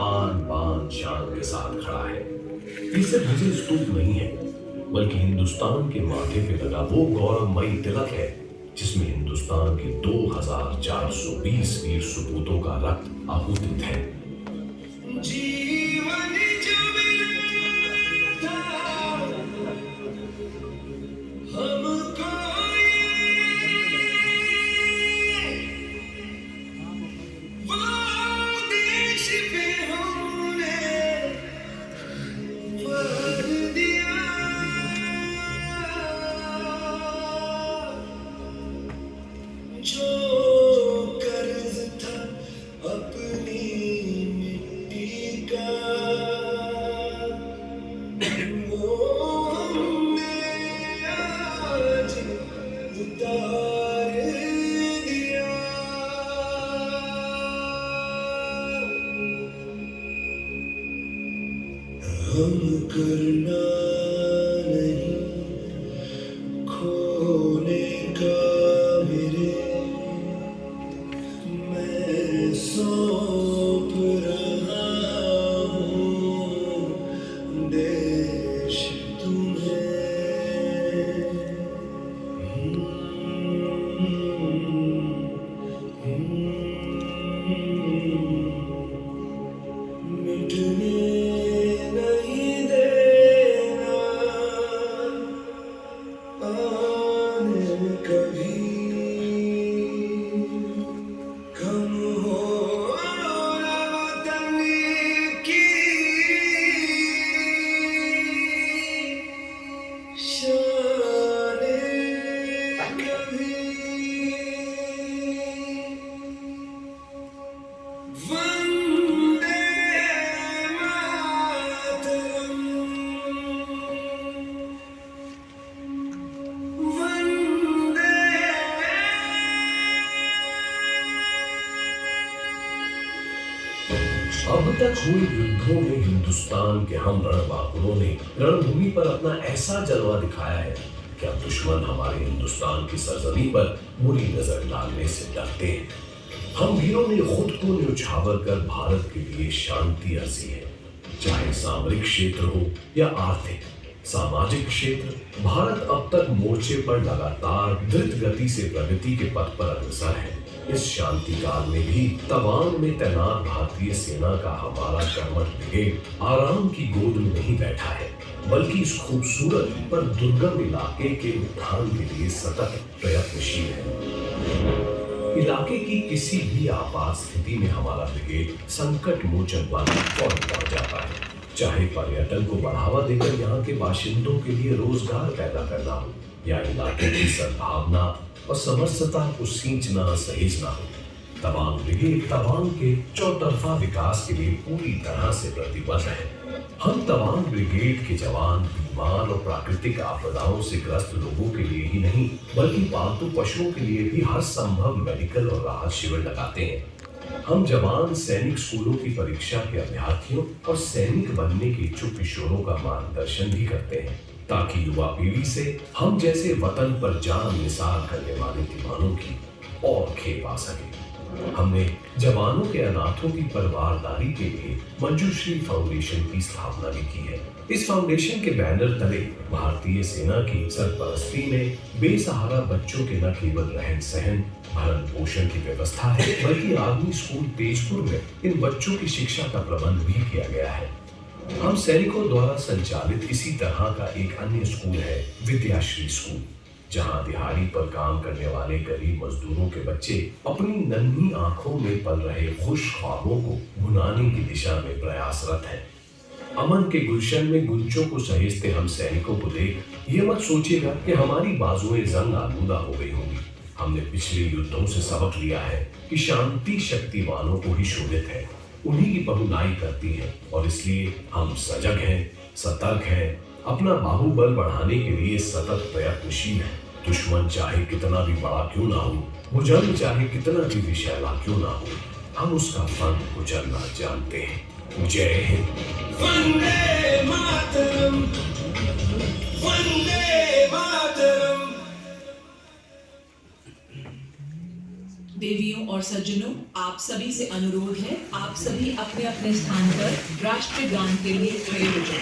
आन बान शान के साथ खड़ा है। ये सिर्फ विजय स्तूप नहीं है, बल्कि हिंदुस्तान के माथे पे लगा वो गौरवमयी तिलक है जिसमें हिंदुस्तान के 2420 वीर सपूतों का रक्त आहूतित है। जीवन जो मिला था हमको, वो देश पे हमने वार दिया, जो कर्ज था अपनी मिट्टी का, वो हमने आज उतार दिया। हम करना नहीं खोने का मेरे, मैं सौंप रहा हूँ देश तुम्हें। मिटने नहीं देना आने कभी, कम हो ना वतन की शान कभी। वंदे मातरम, वंदे। अब तक हुए युद्धों में हिंदुस्तान के हम रणबांकुरों ने रणभूमि पर अपना ऐसा जलवा दिखाया है कि अब दुश्मन हमारे हिंदुस्तान की सरजमी पर बुरी नजर डालने से डरते हैं। हम वीरों ने खुद को न्यौछावर कर भारत के लिए शांति अर्जी है, चाहे सामरिक क्षेत्र हो या आर्थिक सामाजिक क्षेत्र। भारत अब तक मोर्चे पर लगातार द्रुत गति से प्रगति के पथ पर अग्रसर है। इस शांति काल में भी तवांग में तैनात भारतीय सेना का हमारा कर्मठ ब्रिगेड आराम की गोद में नहीं बैठा है, बल्कि इस खूबसूरत पर दुर्गम इलाके के उत्थान के लिए सतत प्रयत्नशील है। इलाके की किसी भी आपात स्थिति में हमारा ब्रिगेड संकट मोचन बल फौरन पहुंच जाता है, चाहे पर्यटन को बढ़ावा देकर यहाँ के बाशिंदों के लिए रोजगार पैदा करना हो या इलाके की सद्भावना और समरसता को सींचना सहेजना हो। तवांग ब्रिगेड तवांग के चौतरफा विकास के लिए पूरी तरह से प्रतिबद्ध है। हम तवांग ब्रिगेड के जवान बीमार और प्राकृतिक आपदाओं से ग्रस्त लोगों के लिए ही नहीं, बल्कि पालतू पशुओं के लिए भी हर संभव मेडिकल और राहत शिविर लगाते हैं। हम जवान सैनिक स्कूलों की परीक्षा के अभ्यर्थियों और सैनिक बनने के इच्छुक किशोरों का मार्गदर्शन भी करते हैं, ताकि युवा पीढ़ी से हम जैसे वतन पर जान निसार करने वाले दीवानों की और खेप आ सके। हमने जवानों के अनाथों की परिवारदारी के लिए मंजूश्री फाउंडेशन की स्थापना भी की है। इस फाउंडेशन के बैनर तले भारतीय सेना की सरपरस्ती में बेसहारा बच्चों के न केवल रहन सहन भरण पोषण की व्यवस्था है, बल्कि आर्मी स्कूल तेजपुर में इन बच्चों की शिक्षा का प्रबंध भी किया गया है। हम सैनिकों द्वारा संचालित इसी तरह का एक अन्य स्कूल है विद्याश्री स्कूल, जहां दिहाड़ी पर काम करने वाले गरीब मजदूरों के बच्चे अपनी नन्ही आंखों में पल रहे खुश ख्वाबों को भुनाने की दिशा में प्रयासरत है। अमन के गुलशन में गुंजों को सहेजते हम सैनिकों को देख ये मत सोचिएगा कि हमारी बाजुएं जंग आलूदा हो गई होंगी। हमने पिछले युद्धों से सबक लिया है कि शांति शक्तिवानों को ही शोभित है, उन्हीं की बहुनाई करती है, और इसलिए हम सजग हैं, सतर्क हैं, अपना बाहुबल बढ़ाने के लिए सतत प्रयत्नशील हैं। दुश्मन चाहे कितना भी बड़ा क्यों ना हो, भुजंग चाहे कितना भी विशैला क्यों ना हो, हम उसका फन कुचलना जानते हैं। जय हिंद। वंदे मातरम, वंदे मातरम। देवियों और सज्जनों, आप सभी से अनुरोध है, आप सभी अपने अपने स्थान पर राष्ट्रगान के लिए खड़े हो जाएं।